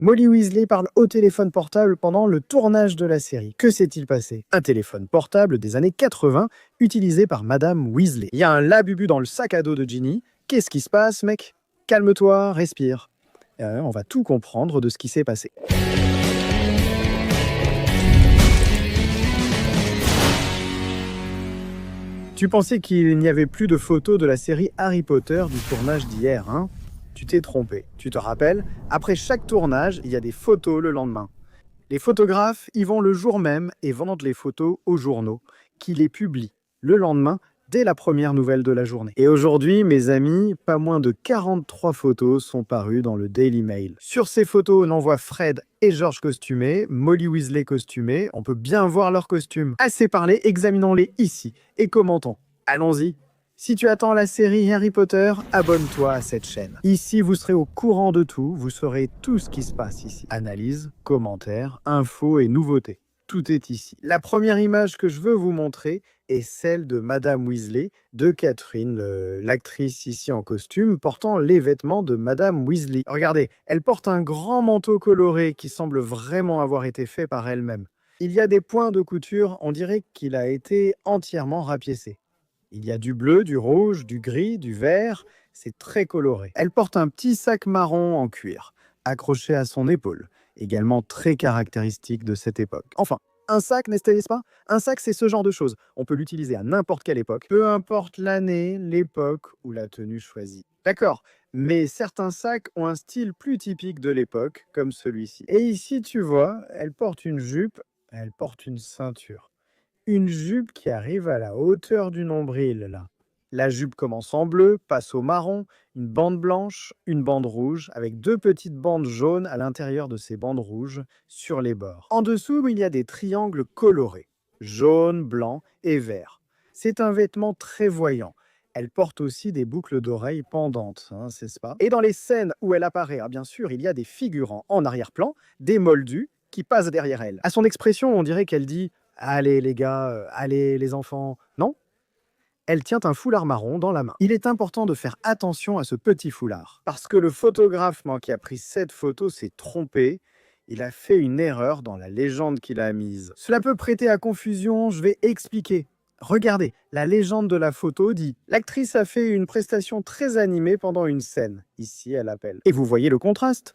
Molly Weasley parle au téléphone portable pendant le tournage de la série. Que s'est-il passé? Un téléphone portable des années 80 utilisé par Madame Weasley. Il y a un labubu dans le sac à dos de Ginny. Qu'est-ce qui se passe, mec? Calme-toi, respire. On va tout comprendre de ce qui s'est passé. Tu pensais qu'il n'y avait plus de photos de la série Harry Potter du tournage d'hier, hein? Tu t'es trompé. Tu te rappelles? Après chaque tournage, il y a des photos le lendemain. Les photographes y vont le jour même et vendent les photos aux journaux, qui les publient le lendemain dès la première nouvelle de la journée. Et aujourd'hui, mes amis, pas moins de 43 photos sont parues dans le Daily Mail. Sur ces photos, on en voit Fred et George costumés, Molly Weasley costumée, on peut bien voir leurs costumes. Assez parlé, examinons-les ici et commentons. Allons-y. Si tu attends la série Harry Potter, abonne-toi à cette chaîne. Ici, vous serez au courant de tout, vous saurez tout ce qui se passe ici. Analyse, commentaires, infos et nouveautés. Tout est ici. La première image que je veux vous montrer est celle de Madame Weasley, de Catherine, l'actrice ici en costume, portant les vêtements de Madame Weasley. Regardez, elle porte un grand manteau coloré qui semble vraiment avoir été fait par elle-même. Il y a des points de couture, on dirait qu'il a été entièrement rapiécé. Il y a du bleu, du rouge, du gris, du vert, c'est très coloré. Elle porte un petit sac marron en cuir, accroché à son épaule, également très caractéristique de cette époque. Enfin, un sac, n'est-ce pas? Un sac, c'est ce genre de choses. On peut l'utiliser à n'importe quelle époque, peu importe l'année, l'époque ou la tenue choisie. D'accord, mais certains sacs ont un style plus typique de l'époque, comme celui-ci. Et ici, tu vois, elle porte une jupe, elle porte une ceinture. Une jupe qui arrive à la hauteur du nombril, là. La jupe commence en bleu, passe au marron, une bande blanche, une bande rouge, avec deux petites bandes jaunes à l'intérieur de ces bandes rouges sur les bords. En dessous, il y a des triangles colorés, jaune, blanc et vert. C'est un vêtement très voyant. Elle porte aussi des boucles d'oreilles pendantes, hein, c'est pas? Et dans les scènes où elle apparaît, bien sûr, il y a des figurants en arrière-plan, des moldus qui passent derrière elle. À son expression, on dirait qu'elle dit « Allez les gars, allez les enfants ». Non? Elle tient un foulard marron dans la main. Il est important de faire attention à ce petit foulard, parce que le photographe qui a pris cette photo s'est trompé. Il a fait une erreur dans la légende qu'il a mise. Cela peut prêter à confusion, je vais expliquer. Regardez, la légende de la photo dit « L'actrice a fait une prestation très animée pendant une scène ». Ici, elle appelle. Et vous voyez le contraste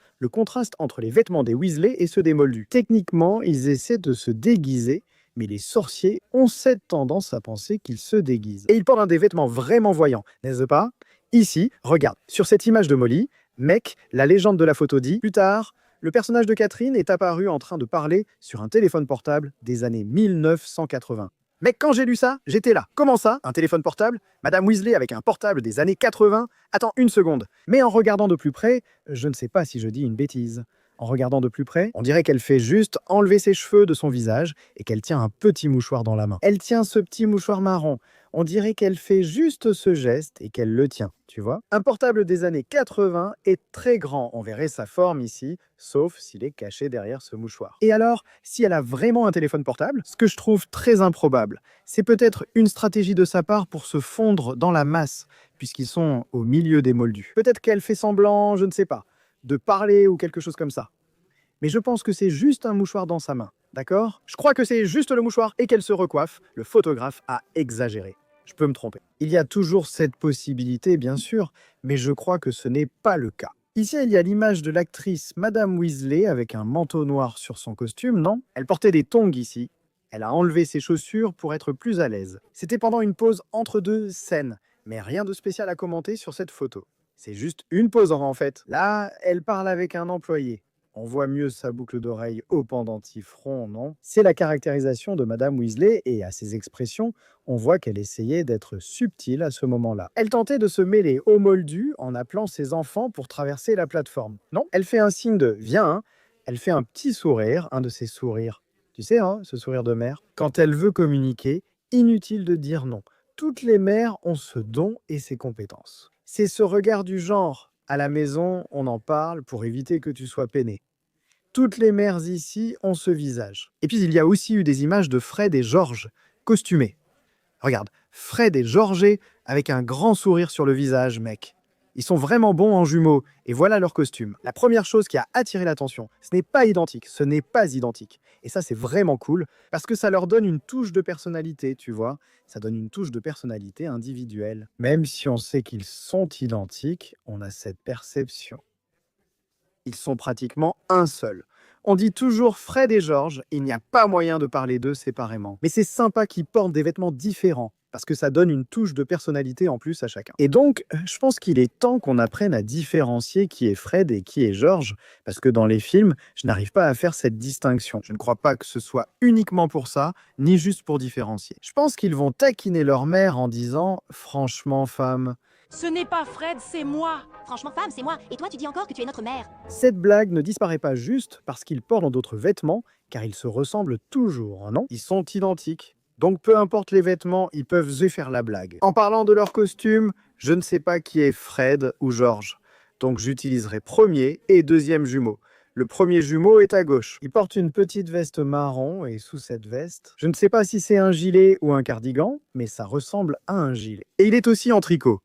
entre les vêtements des Weasley et ceux des Moldus. Techniquement, ils essaient de se déguiser, mais les sorciers ont cette tendance à penser qu'ils se déguisent. Et ils portent des vêtements vraiment voyants, n'est-ce pas? Ici, regarde, sur cette image de Molly, mec, la légende de la photo dit « Plus tard, le personnage de Catherine est apparu en train de parler sur un téléphone portable des années 1980. » Mec, quand j'ai lu ça, j'étais là. Comment ça? Un téléphone portable? Madame Weasley avec un portable des années 80? Attends une seconde. Mais en regardant de plus près, je ne sais pas si je dis une bêtise. En regardant de plus près, on dirait qu'elle fait juste enlever ses cheveux de son visage et qu'elle tient un petit mouchoir dans la main. Elle tient ce petit mouchoir marron. On dirait qu'elle fait juste ce geste et qu'elle le tient, tu vois? Un portable des années 80 est très grand. On verrait sa forme ici, sauf s'il est caché derrière ce mouchoir. Et alors, si elle a vraiment un téléphone portable, ce que je trouve très improbable, c'est peut-être une stratégie de sa part pour se fondre dans la masse, puisqu'ils sont au milieu des moldus. Peut-être qu'elle fait semblant, je ne sais pas, de parler ou quelque chose comme ça. Mais je pense que c'est juste un mouchoir dans sa main, d'accord? Je crois que c'est juste le mouchoir et qu'elle se recoiffe. Le photographe a exagéré. Je peux me tromper. Il y a toujours cette possibilité, bien sûr, mais je crois que ce n'est pas le cas. Ici, il y a l'image de l'actrice Madame Weasley avec un manteau noir sur son costume, non? Elle portait des tongs ici. Elle a enlevé ses chaussures pour être plus à l'aise. C'était pendant une pause entre deux scènes, mais rien de spécial à commenter sur cette photo. C'est juste une pause en fait. Là, elle parle avec un employé. On voit mieux sa boucle d'oreille au pendentif rond, non? C'est la caractérisation de Madame Weasley et à ses expressions, on voit qu'elle essayait d'être subtile à ce moment-là. Elle tentait de se mêler aux moldus en appelant ses enfants pour traverser la plateforme. Non, elle fait un signe de « viens », hein. Elle fait un petit sourire, un de ses sourires. Tu sais, hein, ce sourire de mère. Quand elle veut communiquer, inutile de dire non. Toutes les mères ont ce don et ces compétences. C'est ce regard du genre « à la maison, on en parle pour éviter que tu sois peiné ». Toutes les mères ici ont ce visage. Et puis il y a aussi eu des images de Fred et George, costumés. Regarde, Fred et George avec un grand sourire sur le visage, mec. Ils sont vraiment bons en jumeaux, et voilà leur costume. La première chose qui a attiré l'attention, ce n'est pas identique, ce n'est pas identique. Et ça, c'est vraiment cool, parce que ça leur donne une touche de personnalité, tu vois. Ça donne une touche de personnalité individuelle. Même si on sait qu'ils sont identiques, on a cette perception. Ils sont pratiquement un seul. On dit toujours Fred et George, il n'y a pas moyen de parler d'eux séparément. Mais c'est sympa qu'ils portent des vêtements différents, parce que ça donne une touche de personnalité en plus à chacun. Et donc, je pense qu'il est temps qu'on apprenne à différencier qui est Fred et qui est George, parce que dans les films, je n'arrive pas à faire cette distinction. Je ne crois pas que ce soit uniquement pour ça, ni juste pour différencier. Je pense qu'ils vont taquiner leur mère en disant « Franchement, femme ». Ce n'est pas Fred, c'est moi. Franchement, femme, c'est moi. Et toi, tu dis encore que tu es notre mère. Cette blague ne disparaît pas juste parce qu'ils portent d'autres vêtements, car ils se ressemblent toujours, non? Ils sont identiques. Donc peu importe les vêtements, ils peuvent se faire la blague. En parlant de leur costume, je ne sais pas qui est Fred ou George. Donc j'utiliserai premier et deuxième jumeau. Le premier jumeau est à gauche. Il porte une petite veste marron et sous cette veste, je ne sais pas si c'est un gilet ou un cardigan, mais ça ressemble à un gilet. Et il est aussi en tricot.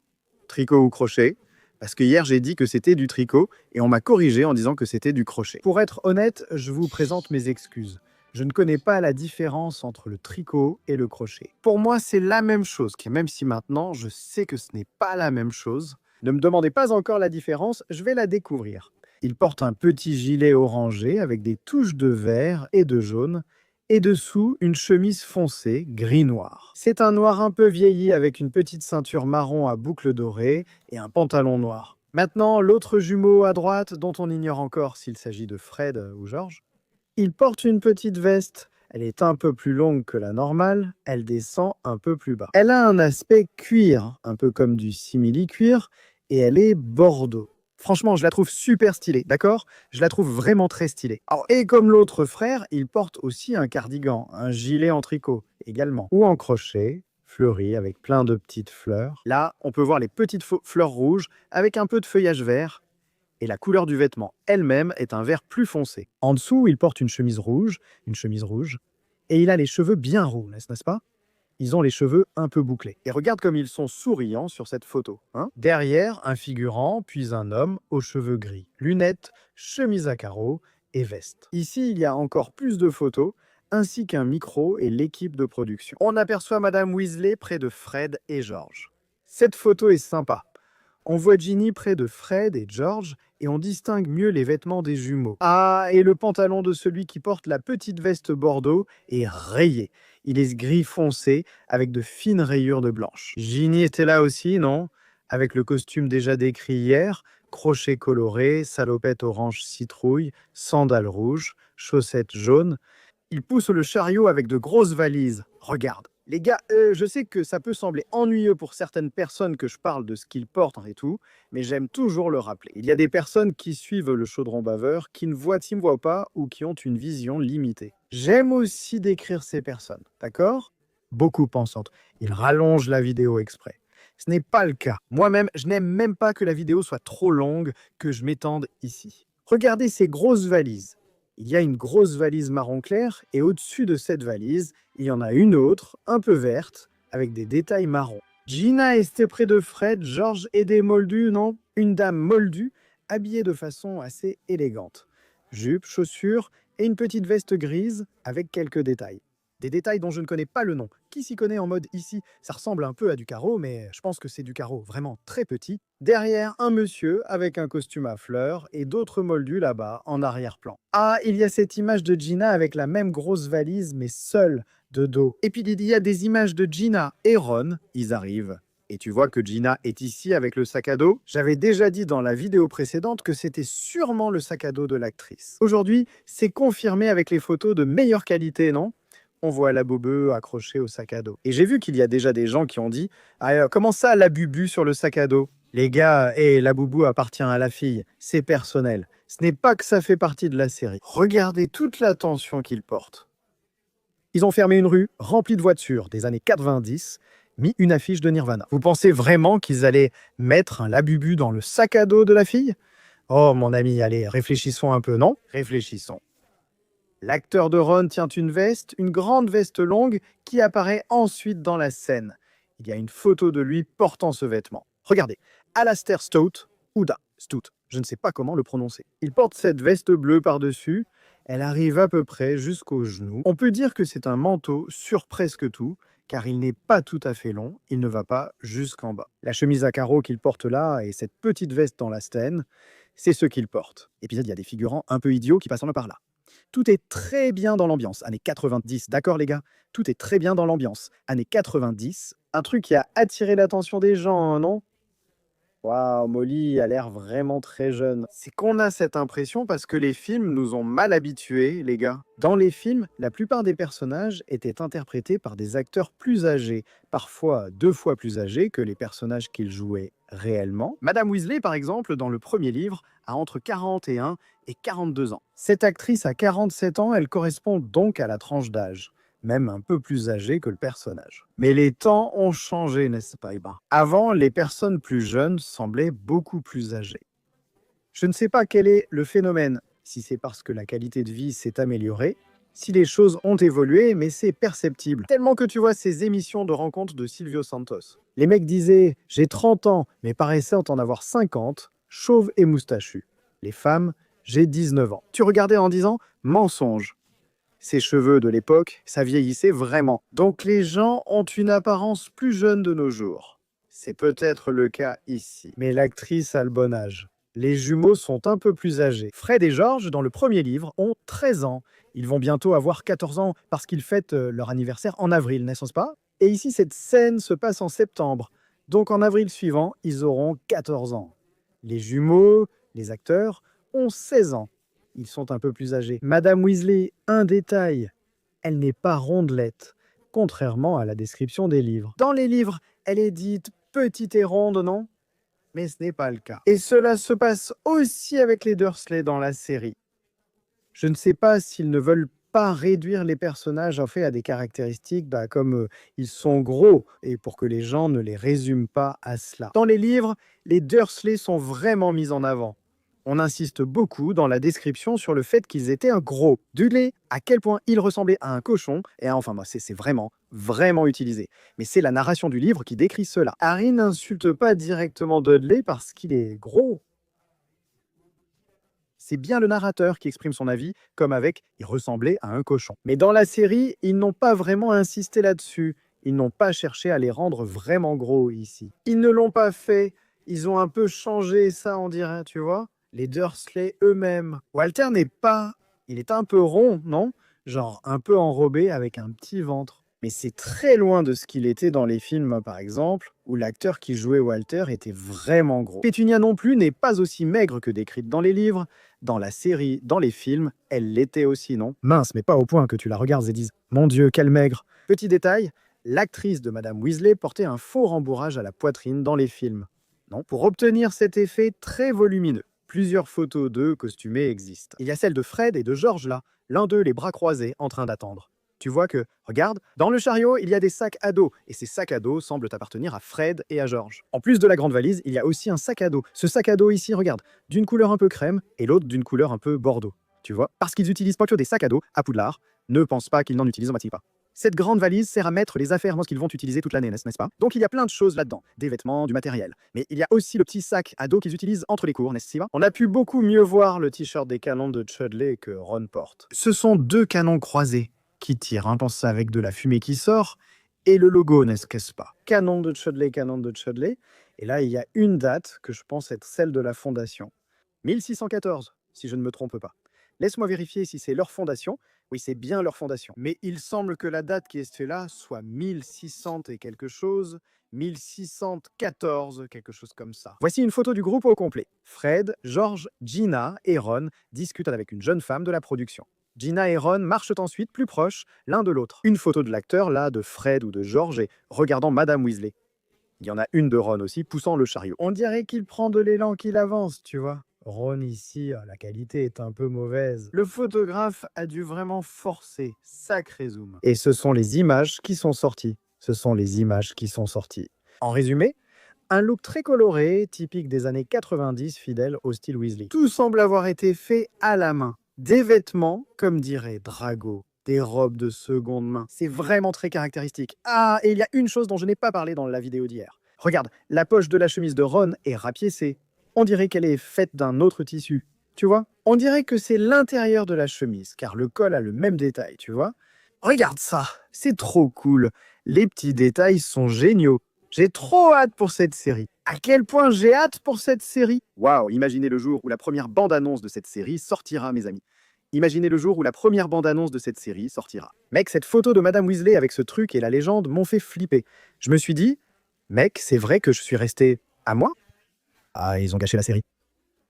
Tricot ou crochet? Parce que hier, j'ai dit que c'était du tricot et on m'a corrigé en disant que c'était du crochet. Pour être honnête, je vous présente mes excuses. Je ne connais pas la différence entre le tricot et le crochet. Pour moi, c'est la même chose, même si maintenant, je sais que ce n'est pas la même chose. Ne me demandez pas encore la différence, je vais la découvrir. Il porte un petit gilet orangé avec des touches de vert et de jaune, et dessous, une chemise foncée, gris-noir. C'est un noir un peu vieilli avec une petite ceinture marron à boucles dorées et un pantalon noir. Maintenant, l'autre jumeau à droite, dont on ignore encore s'il s'agit de Fred ou George. Il porte une petite veste. Elle est un peu plus longue que la normale, elle descend un peu plus bas. Elle a un aspect cuir, un peu comme du simili-cuir, et elle est bordeaux. Franchement, je la trouve super stylée, d'accord? Je la trouve vraiment très stylée. Alors, et comme l'autre frère, il porte aussi un cardigan, un gilet en tricot également, ou en crochet, fleuri avec plein de petites fleurs. Là, on peut voir les petites fleurs rouges avec un peu de feuillage vert. Et la couleur du vêtement elle-même est un vert plus foncé. En dessous, il porte une chemise rouge, et il a les cheveux bien roux, n'est-ce pas? Ils ont les cheveux un peu bouclés. Et regarde comme ils sont souriants sur cette photo. Hein? Derrière, un figurant, puis un homme aux cheveux gris. Lunettes, chemise à carreaux et veste. Ici, il y a encore plus de photos, ainsi qu'un micro et l'équipe de production. On aperçoit Madame Weasley près de Fred et George. Cette photo est sympa. On voit Ginny près de Fred et George et on distingue mieux les vêtements des jumeaux. Ah, et le pantalon de celui qui porte la petite veste bordeaux est rayé. Il est gris foncé avec de fines rayures de blanche. Ginny était là aussi, non? Avec le costume déjà décrit hier, crochet coloré, salopette orange citrouille, sandales rouges, chaussettes jaunes. Il pousse le chariot avec de grosses valises. Regarde. Les gars, je sais que ça peut sembler ennuyeux pour certaines personnes que je parle de ce qu'ils portent et tout, mais j'aime toujours le rappeler. Il y a des personnes qui suivent le chaudron baveur, qui ne voient pas ou qui ont une vision limitée. J'aime aussi décrire ces personnes, d'accord? Beaucoup pensantes. Ils rallongent la vidéo exprès. Ce n'est pas le cas. Moi-même, je n'aime même pas que la vidéo soit trop longue, que je m'étende ici. Regardez ces grosses valises. Il y a une grosse valise marron clair et au-dessus de cette valise, il y en a une autre, un peu verte, avec des détails marrons. Gina était près de Fred, George et des moldus, non? Une dame moldue, habillée de façon assez élégante. Jupe, chaussures et une petite veste grise avec quelques détails. Des détails dont je ne connais pas le nom. Qui s'y connaît en mode ici? Ça ressemble un peu à du carreau, mais je pense que c'est du carreau vraiment très petit. Derrière, un monsieur avec un costume à fleurs et d'autres moldus là-bas en arrière-plan. Ah, il y a cette image de Gina avec la même grosse valise, mais seule, de dos. Et puis il y a des images de Gina et Ron, ils arrivent. Et tu vois que Gina est ici avec le sac à dos. J'avais déjà dit dans la vidéo précédente que c'était sûrement le sac à dos de l'actrice. Aujourd'hui, c'est confirmé avec les photos de meilleure qualité, non? On voit la boubeu accrochée au sac à dos. Et j'ai vu qu'il y a déjà des gens qui ont dit « Ah, comment ça, la bubu sur le sac à dos ?» Les gars, la boubou appartient à la fille, c'est personnel. Ce n'est pas que ça fait partie de la série. Regardez toute l'attention qu'ils portent. Ils ont fermé une rue remplie de voitures des années 90, mis une affiche de Nirvana. Vous pensez vraiment qu'ils allaient mettre un labubu dans le sac à dos de la fille? Oh mon ami, allez, réfléchissons un peu, non? Réfléchissons. L'acteur de Ron tient une veste, une grande veste longue, qui apparaît ensuite dans la scène. Il y a une photo de lui portant ce vêtement. Regardez, Alastair Stout, Stout, je ne sais pas comment le prononcer. Il porte cette veste bleue par-dessus, elle arrive à peu près jusqu'aux genoux. On peut dire que c'est un manteau sur presque tout, car il n'est pas tout à fait long, il ne va pas jusqu'en bas. La chemise à carreaux qu'il porte là et cette petite veste dans la stène, c'est ce qu'il porte. Et puis il y a des figurants un peu idiots qui passent par là. Tout est très bien dans l'ambiance. Années 90, d'accord les gars? Tout est très bien dans l'ambiance. Années 90, un truc qui a attiré l'attention des gens, non? Waouh, Molly a l'air vraiment très jeune. C'est qu'on a cette impression parce que les films nous ont mal habitués, les gars. Dans les films, la plupart des personnages étaient interprétés par des acteurs plus âgés, parfois 2 fois plus âgés que les personnages qu'ils jouaient réellement. Madame Weasley, par exemple, dans le premier livre, a entre 41 et 42 ans. Cette actrice a 47 ans, elle correspond donc à la tranche d'âge, même un peu plus âgé que le personnage. Mais les temps ont changé, n'est-ce pas, Iba? Avant, les personnes plus jeunes semblaient beaucoup plus âgées. Je ne sais pas quel est le phénomène, si c'est parce que la qualité de vie s'est améliorée, si les choses ont évolué, mais c'est perceptible. Tellement que tu vois ces émissions de rencontres de Silvio Santos. Les mecs disaient « j'ai 30 ans, mais paraissaient en avoir 50, chauve et moustachu. » Les femmes « j'ai 19 ans. » Tu regardais en disant « mensonge. » Ses cheveux de l'époque, ça vieillissait vraiment. Donc les gens ont une apparence plus jeune de nos jours. C'est peut-être le cas ici. Mais l'actrice a le bon âge. Les jumeaux sont un peu plus âgés. Fred et George, dans le premier livre, ont 13 ans. Ils vont bientôt avoir 14 ans parce qu'ils fêtent leur anniversaire en avril, n'est-ce pas? Et ici, cette scène se passe en septembre. Donc en avril suivant, ils auront 14 ans. Les jumeaux, les acteurs, ont 16 ans. Ils sont un peu plus âgés. Madame Weasley, un détail, elle n'est pas rondelette, contrairement à la description des livres. Dans les livres, elle est dite petite et ronde, non? Mais ce n'est pas le cas. Et cela se passe aussi avec les Dursley dans la série. Je ne sais pas s'ils ne veulent pas réduire les personnages en fait à des caractéristiques comme ils sont gros et pour que les gens ne les résument pas à cela. Dans les livres, les Dursley sont vraiment mis en avant. On insiste beaucoup dans la description sur le fait qu'ils étaient un gros. Dudley, à quel point il ressemblait à un cochon, et enfin, c'est vraiment, vraiment utilisé. Mais c'est la narration du livre qui décrit cela. Harry n'insulte pas directement Dudley parce qu'il est gros. C'est bien le narrateur qui exprime son avis, comme avec « il ressemblait à un cochon ». Mais dans la série, ils n'ont pas vraiment insisté là-dessus. Ils n'ont pas cherché à les rendre vraiment gros ici. Ils ne l'ont pas fait. Ils ont un peu changé ça, on dirait, tu vois. Les Dursley eux-mêmes. Walter n'est pas... Il est un peu rond, non? Genre un peu enrobé avec un petit ventre. Mais c'est très loin de ce qu'il était dans les films, par exemple, où l'acteur qui jouait Walter était vraiment gros. Pétunia non plus n'est pas aussi maigre que décrite dans les livres. Dans la série, dans les films, elle l'était aussi, non? Mince, mais pas au point que tu la regardes et dises « Mon Dieu, quelle maigre !» Petit détail, l'actrice de Madame Weasley portait un faux rembourrage à la poitrine dans les films. Non, pour obtenir cet effet très volumineux. Plusieurs photos d'eux costumés existent. Il y a celle de Fred et de George là, l'un d'eux les bras croisés en train d'attendre. Tu vois que, regarde, dans le chariot, il y a des sacs à dos, et ces sacs à dos semblent appartenir à Fred et à George. En plus de la grande valise, il y a aussi un sac à dos. Ce sac à dos ici, regarde, d'une couleur un peu crème, et l'autre d'une couleur un peu bordeaux. Tu vois? Parce qu'ils utilisent pas que des sacs à dos à Poudlard, ne pense pas qu'ils n'en utilisent pas. Cette grande valise sert à mettre les affaires qu'ils vont utiliser toute l'année, n'est-ce pas? Donc il y a plein de choses là-dedans, des vêtements, du matériel. Mais il y a aussi le petit sac à dos qu'ils utilisent entre les cours, n'est-ce pas? On a pu beaucoup mieux voir le t-shirt des canons de Chudley que Ron porte. Ce sont 2 canons croisés qui tirent, pense ça avec de la fumée qui sort, et le logo, n'est-ce pas? Canon de Chudley, canon de Chudley. Et là, il y a une date que je pense être celle de la fondation. 1614, si je ne me trompe pas. Laisse-moi vérifier si c'est leur fondation. Oui, c'est bien leur fondation. Mais il semble que la date qui est là soit 1600 et quelque chose, 1614, quelque chose comme ça. Voici une photo du groupe au complet. Fred, George, Gina et Ron discutent avec une jeune femme de la production. Gina et Ron marchent ensuite plus proches l'un de l'autre. Une photo de l'acteur, là, de Fred ou de George, et regardant Madame Weasley. Il y en a une de Ron aussi, poussant le chariot. On dirait qu'il prend de l'élan qu'il avance, tu vois. Ron ici, la qualité est un peu mauvaise. Le photographe a dû vraiment forcer, sacré zoom. Et ce sont les images qui sont sorties. En résumé, un look très coloré, typique des années 90, fidèle au style Weasley. Tout semble avoir été fait à la main. Des vêtements, comme dirait Drago, des robes de seconde main. C'est vraiment très caractéristique. Ah, et il y a une chose dont je n'ai pas parlé dans la vidéo d'hier. Regarde, la poche de la chemise de Ron est rapiécée. On dirait qu'elle est faite d'un autre tissu. Tu vois? On dirait que c'est l'intérieur de la chemise, car le col a le même détail, tu vois? Regarde ça, c'est trop cool. Les petits détails sont géniaux. J'ai trop hâte pour cette série. À quel point j'ai hâte pour cette série? Waouh, imaginez le jour où la première bande-annonce de cette série sortira, mes amis. Imaginez le jour où la première bande-annonce de cette série sortira. Mec, cette photo de Madame Weasley avec ce truc et la légende m'ont fait flipper. Je me suis dit, mec, c'est vrai que je suis resté à moi? Ah, ils ont gâché la série.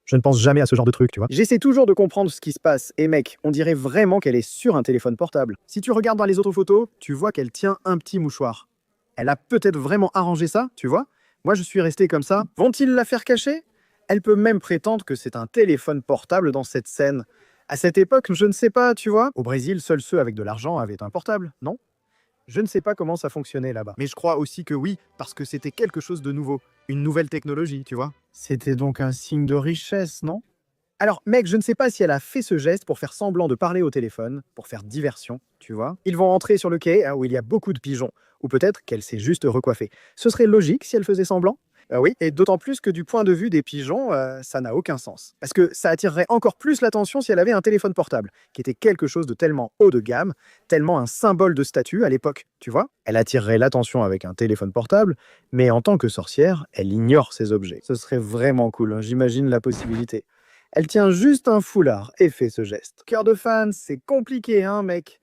Je ne pense jamais à ce genre de truc, tu vois. J'essaie toujours de comprendre ce qui se passe. Et mec, on dirait vraiment qu'elle est sur un téléphone portable. Si tu regardes dans les autres photos, tu vois qu'elle tient un petit mouchoir. Elle a peut-être vraiment arrangé ça, tu vois. Moi, je suis resté comme ça. Vont-ils la faire cacher? Elle peut même prétendre que c'est un téléphone portable dans cette scène. À cette époque, je ne sais pas, tu vois. Au Brésil, seuls ceux avec de l'argent avaient un portable, non? Je ne sais pas comment ça fonctionnait là-bas. Mais je crois aussi que oui, parce que c'était quelque chose de nouveau. Une nouvelle technologie, tu vois. C'était donc un signe de richesse, non? Alors, mec, je ne sais pas si elle a fait ce geste pour faire semblant de parler au téléphone, pour faire diversion, tu vois. Ils vont entrer sur le quai où il y a beaucoup de pigeons. Ou peut-être qu'elle s'est juste recoiffée. Ce serait logique si elle faisait semblant. Oui, et d'autant plus que du point de vue des pigeons, ça n'a aucun sens. Parce que ça attirerait encore plus l'attention si elle avait un téléphone portable, qui était quelque chose de tellement haut de gamme, tellement un symbole de statut à l'époque, tu vois. Elle attirerait l'attention avec un téléphone portable, mais en tant que sorcière, elle ignore ces objets. Ce serait vraiment cool, hein, j'imagine la possibilité. Elle tient juste un foulard et fait ce geste. Cœur de fan, c'est compliqué, hein, mec?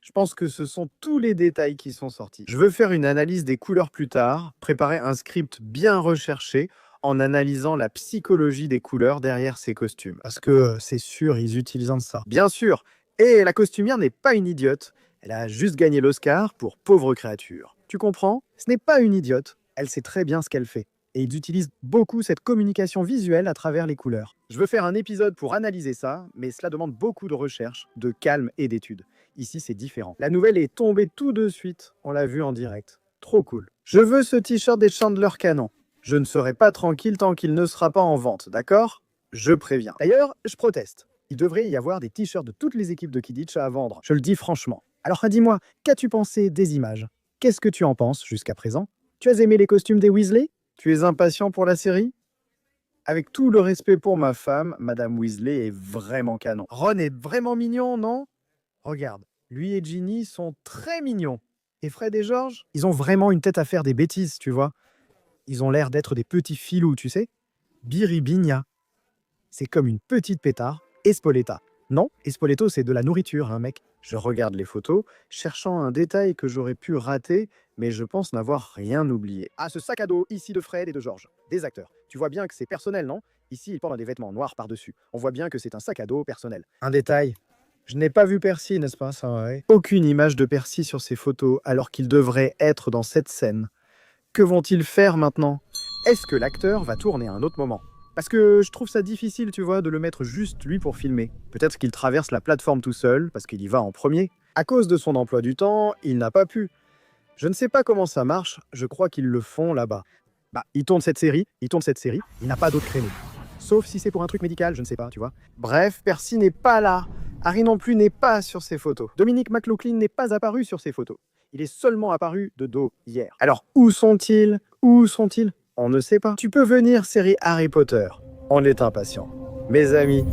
Je pense que ce sont tous les détails qui sont sortis. Je veux faire une analyse des couleurs plus tard, préparer un script bien recherché en analysant la psychologie des couleurs derrière ces costumes. Parce que c'est sûr, ils utilisent ça. Bien sûr. Et la costumière n'est pas une idiote. Elle a juste gagné l'Oscar pour Pauvre créature. Tu comprends? Ce n'est pas une idiote. Elle sait très bien ce qu'elle fait. Et ils utilisent beaucoup cette communication visuelle à travers les couleurs. Je veux faire un épisode pour analyser ça, mais cela demande beaucoup de recherche, de calme et d'études. Ici, c'est différent. La nouvelle est tombée tout de suite. On l'a vu en direct. Trop cool. Je veux ce t-shirt des Chandler Canon. Je ne serai pas tranquille tant qu'il ne sera pas en vente, d'accord? Je préviens. D'ailleurs, je proteste. Il devrait y avoir des t-shirts de toutes les équipes de Quidditch à vendre. Je le dis franchement. Alors dis-moi, qu'as-tu pensé des images? Qu'est-ce que tu en penses jusqu'à présent? Tu as aimé les costumes des Weasley? Tu es impatient pour la série? Avec tout le respect pour ma femme, Madame Weasley est vraiment canon. Ron est vraiment mignon, non? Regarde, lui et Ginny sont très mignons. Et Fred et George, ils ont vraiment une tête à faire des bêtises, tu vois. Ils ont l'air d'être des petits filous, tu sais. Biribigna. C'est comme une petite pétard. Espoleta. Non, Espoleto, c'est de la nourriture, hein, mec. Je regarde les photos, cherchant un détail que j'aurais pu rater, mais je pense n'avoir rien oublié. Ah, ce sac à dos ici de Fred et de George, des acteurs. Tu vois bien que c'est personnel, non? Ici, ils portent des vêtements noirs par-dessus. On voit bien que c'est un sac à dos personnel. Un détail. Je n'ai pas vu Percy, n'est-ce pas, ça, ouais? Aucune image de Percy sur ces photos, alors qu'il devrait être dans cette scène. Que vont-ils faire maintenant? Est-ce que l'acteur va tourner à un autre moment? Parce que je trouve ça difficile, tu vois, de le mettre juste lui pour filmer. Peut-être qu'il traverse la plateforme tout seul, parce qu'il y va en premier. À cause de son emploi du temps, il n'a pas pu. Je ne sais pas comment ça marche, je crois qu'ils le font là-bas. Il tourne cette série, il n'a pas d'autre créneau. Sauf si c'est pour un truc médical, je ne sais pas, tu vois. Bref, Percy n'est pas là. Harry non plus n'est pas sur ces photos. Dominic McLaughlin n'est pas apparu sur ces photos. Il est seulement apparu de dos hier. Alors, où sont-ils? Où sont-ils? On ne sait pas. Tu peux venir, série Harry Potter. On est impatient. Mes amis,